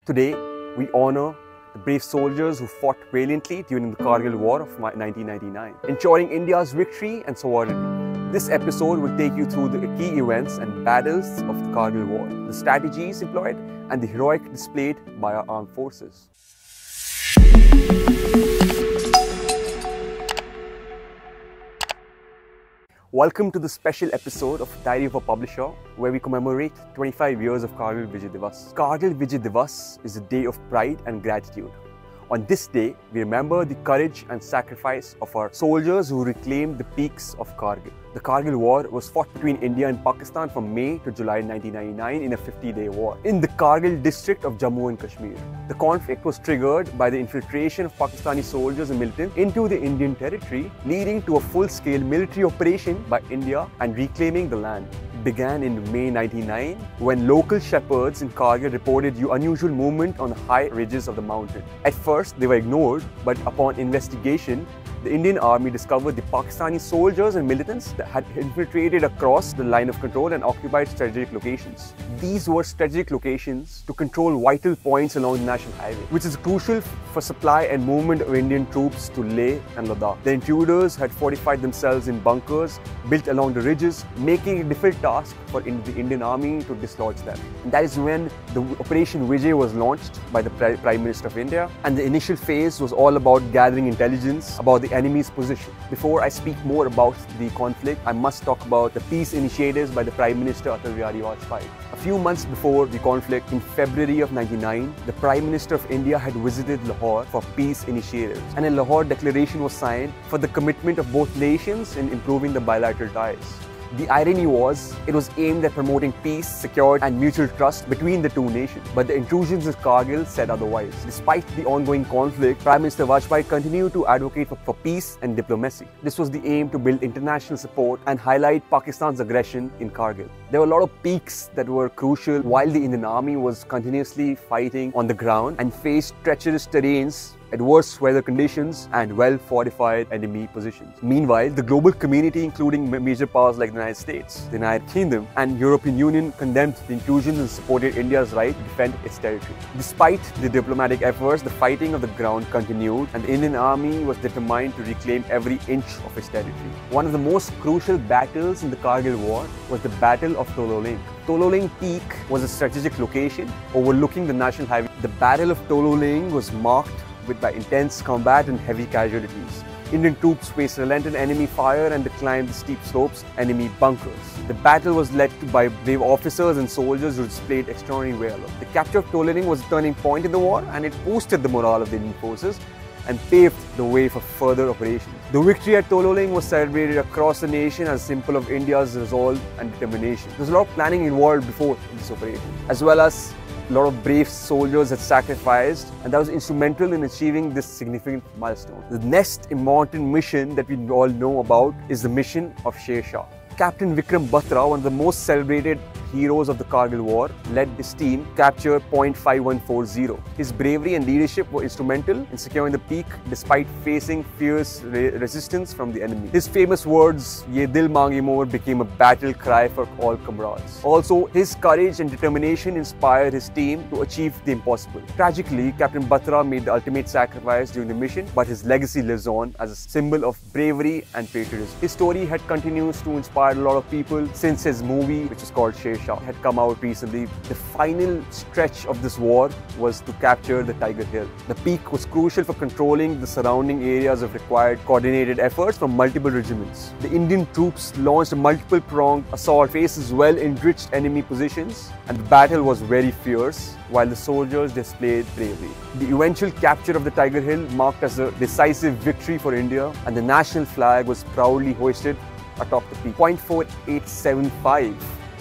Today, we honor the brave soldiers who fought valiantly during the Kargil War of 1999, ensuring India's victory and sovereignty. This episode will take you through the key events and battles of the Kargil War, the strategies employed, and the heroic displayed by our armed forces. Welcome to the special episode of Diary of a Publisher, where we commemorate 25 years of Kargil Vijay Diwas. Kargil Vijay Diwas is a day of pride and gratitude. On this day, we remember the courage and sacrifice of our soldiers who reclaimed the peaks of Kargil. The Kargil War was fought between India and Pakistan from May to July 1999 in a 50-day war in the Kargil district of Jammu and Kashmir. The conflict was triggered by the infiltration of Pakistani soldiers and militants into the Indian territory, leading to a full-scale military operation by India and reclaiming the land. It began in May 1999 when local shepherds in Kargil reported unusual movement on the high ridges of the mountain. At first, they were ignored, but upon investigation, the Indian army discovered the Pakistani soldiers and militants that had infiltrated across the line of control and occupied strategic locations. These were strategic locations to control vital points along the national highway, which is crucial for supply and movement of Indian troops to Leh and Ladakh. The intruders had fortified themselves in bunkers built along the ridges, making it a difficult task for the Indian army to dislodge them. And that is when the Operation Vijay was launched by the Prime Minister of India, and the initial phase was all about gathering intelligence about the enemy's position. Before I speak more about the conflict, I must talk about the peace initiatives by the Prime Minister Vijay. A few months before the conflict, in February of 1999, the Prime Minister of India had visited Lahore for peace initiatives, and a Lahore declaration was signed for the commitment of both nations in improving the bilateral ties. The irony was, it was aimed at promoting peace, security and mutual trust between the two nations. But the intrusions of Kargil said otherwise. Despite the ongoing conflict, Prime Minister Vajpayee continued to advocate for peace and diplomacy. This was the aim to build international support and highlight Pakistan's aggression in Kargil. There were a lot of peaks that were crucial while the Indian army was continuously fighting on the ground and faced treacherous terrains, adverse weather conditions and well-fortified enemy positions. Meanwhile, the global community, including major powers like the United States, the United Kingdom and European Union, condemned the intrusions and supported India's right to defend its territory. Despite the diplomatic efforts, the fighting of the ground continued and the Indian army was determined to reclaim every inch of its territory. One of the most crucial battles in the Kargil War was the Battle of Tololing. Tololing Peak was a strategic location overlooking the national highway. The Battle of Tololing was marked by intense combat and heavy casualties. Indian troops faced relentless enemy fire and climbed the steep slopes, enemy bunkers. The battle was led by brave officers and soldiers who displayed extraordinary valor. The capture of Tololing was a turning point in the war, and it boosted the morale of the Indian forces and paved the way for further operations. The victory at Tololing was celebrated across the nation as a symbol of India's resolve and determination. There was a lot of planning involved before this operation, as well as a lot of brave soldiers had sacrificed, and that was instrumental in achieving this significant milestone. The next important mission that we all know about is the mission of Sher Shah. Captain Vikram Batra, one of the most celebrated heroes of the Kargil War, led his team to capture point 5140. His bravery and leadership were instrumental in securing the peak despite facing fierce resistance from the enemy. His famous words, "Ye dil maange more," became a battle cry for all comrades. Also, his courage and determination inspired his team to achieve the impossible. Tragically, Captain Batra made the ultimate sacrifice during the mission, but his legacy lives on as a symbol of bravery and patriotism. His story had continues to inspire a lot of people since his movie, which is called Sher Shah, had come out recently. The final stretch of this war was to capture the Tiger Hill. The peak was crucial for controlling the surrounding areas of required coordinated efforts from multiple regiments. The Indian troops launched a multiple-pronged assault, faces well-enriched enemy positions, and the battle was very fierce while the soldiers displayed bravery. The eventual capture of the Tiger Hill marked as a decisive victory for India, and the national flag was proudly hoisted atop the peak. Point 4875,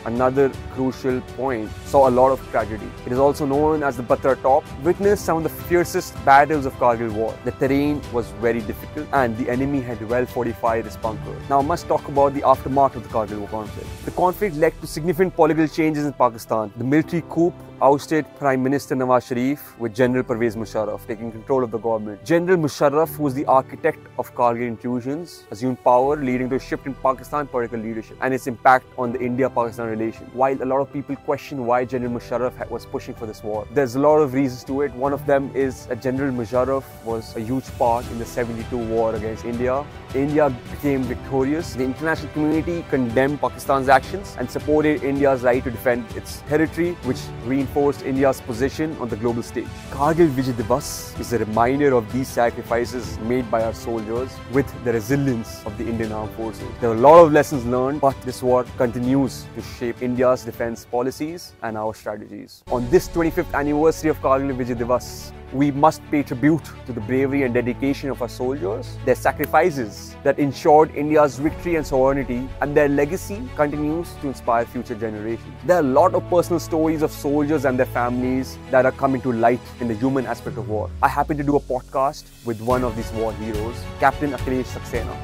another crucial point, saw a lot of tragedy. It is also known as the Batra Top, witnessed some of the fiercest battles of Kargil War. The terrain was very difficult and the enemy had well fortified its bunkers. Now I must talk about the aftermath of the Kargil War conflict. The conflict led to significant political changes in Pakistan. The military coup ousted Prime Minister Nawaz Sharif with General Pervez Musharraf taking control of the government. General Musharraf, who was the architect of Kargil intrusions, assumed power, leading to a shift in Pakistan political leadership and its impact on the India-Pakistan relation. While a lot of people question why General Musharraf was pushing for this war, there's a lot of reasons to it. One of them is that General Musharraf was a huge part in the 72 war against India. India became victorious. The international community condemned Pakistan's actions and supported India's right to defend its territory, which reinforced India's position on the global stage. Kargil Vijay Diwas is a reminder of these sacrifices made by our soldiers with the resilience of the Indian Armed Forces. There are a lot of lessons learned, but this war continues to shape India's defense policies and our strategies. On this 25th anniversary of Kargil Vijay Diwas, we must pay tribute to the bravery and dedication of our soldiers, their sacrifices that ensured India's victory and sovereignty, and their legacy continues to inspire future generations. There are a lot of personal stories of soldiers and their families that are coming to light in the human aspect of war. I happen to do a podcast with one of these war heroes, Captain Vikram Batra.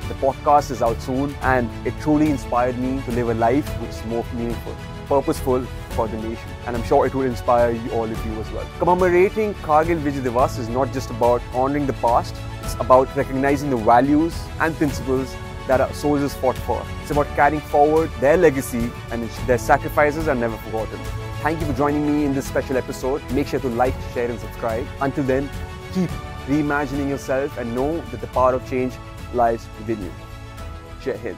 The podcast is out soon, and it truly inspired me to live a life which is more meaningful, purposeful for the nation, and I'm sure it will inspire all of you as well. Commemorating Kargil Vijay Diwas is not just about honoring the past, it's about recognizing the values and principles that our soldiers fought for. It's about carrying forward their legacy, and their sacrifices are never forgotten. Thank you for joining me in this special episode. Make sure to like, share and subscribe. Until then, keep reimagining yourself and know that the power of change lies within you. Jai Hind.